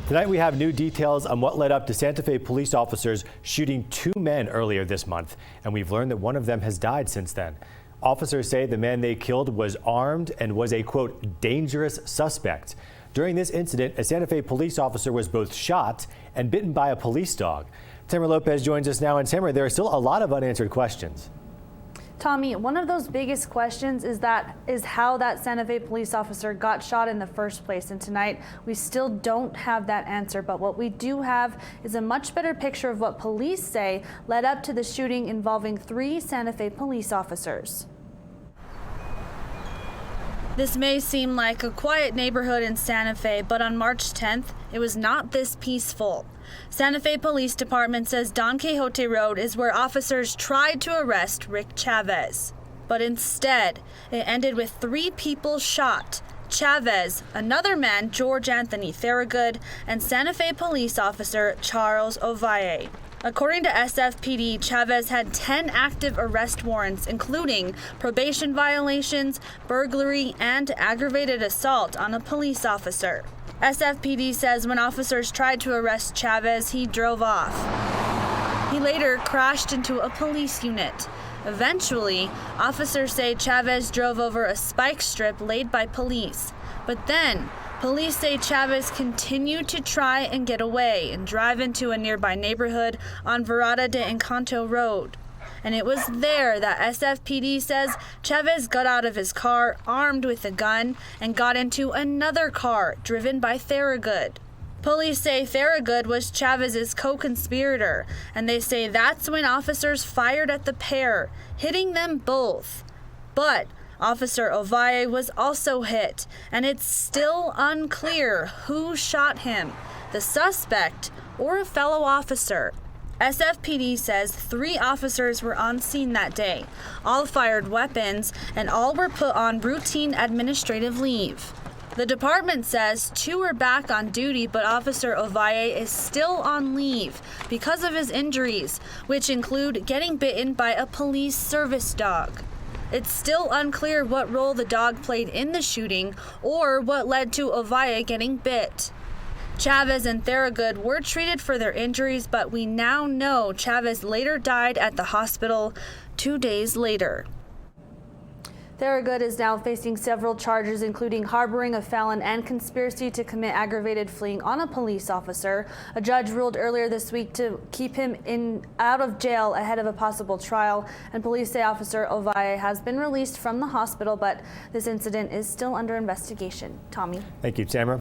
Tonight we have new details on what led up to Santa Fe police officers shooting 2 men earlier this month, and we've learned that one of them has died since then. Officers say the man they killed was armed and was a, quote, dangerous suspect. During this incident, a Santa Fe police officer was both shot and bitten by a police dog. Tamara Lopez joins us now, and Tamara, there are still a lot of unanswered questions. Tommy, one of those biggest questions is how that Santa Fe police officer got shot in the first place. And tonight, we still don't have that answer. But what we do have is a much better picture of what police say led up to the shooting involving 3 Santa Fe police officers. This may seem like a quiet neighborhood in Santa Fe, but on March 10th, it was not this peaceful. Santa Fe Police Department says Don Quixote Road is where officers tried to arrest Rick Chavez. But instead, it ended with 3 people shot: Chavez, another man, George Anthony Thorogood, and Santa Fe police officer Charles Ovalle. According to SFPD, Chavez had 10 active arrest warrants, including probation violations, burglary, and aggravated assault on a police officer. SFPD says when officers tried to arrest Chavez, he drove off. He later crashed into a police unit. Eventually, officers say Chavez drove over a spike strip laid by police. But then, police say Chavez continued to try and get away and drive into a nearby neighborhood on Verada de Encanto Road. And it was there that SFPD says Chavez got out of his car armed with a gun and got into another car driven by Thorogood. Police say Thorogood was Chavez's co-conspirator, and they say that's when officers fired at the pair, hitting them both. But Officer Ovalle was also hit, and it's still unclear who shot him, the suspect or a fellow officer. SFPD says 3 officers were on scene that day. All fired weapons, and all were put on routine administrative leave. The department says 2 are back on duty, but Officer Ovalle is still on leave because of his injuries, which include getting bitten by a police service dog. It's still unclear what role the dog played in the shooting or what led to Ovalle getting bit. Chavez and Thorogood were treated for their injuries, but we now know Chavez later died at the hospital 2 days later. Thorogood is now facing several charges, including harboring a felon and conspiracy to commit aggravated fleeing on a police officer. A judge ruled earlier this week to keep him out of jail ahead of a possible trial, and police say Officer Ovalle has been released from the hospital, but this incident is still under investigation. Tommy. Thank you, Tamara.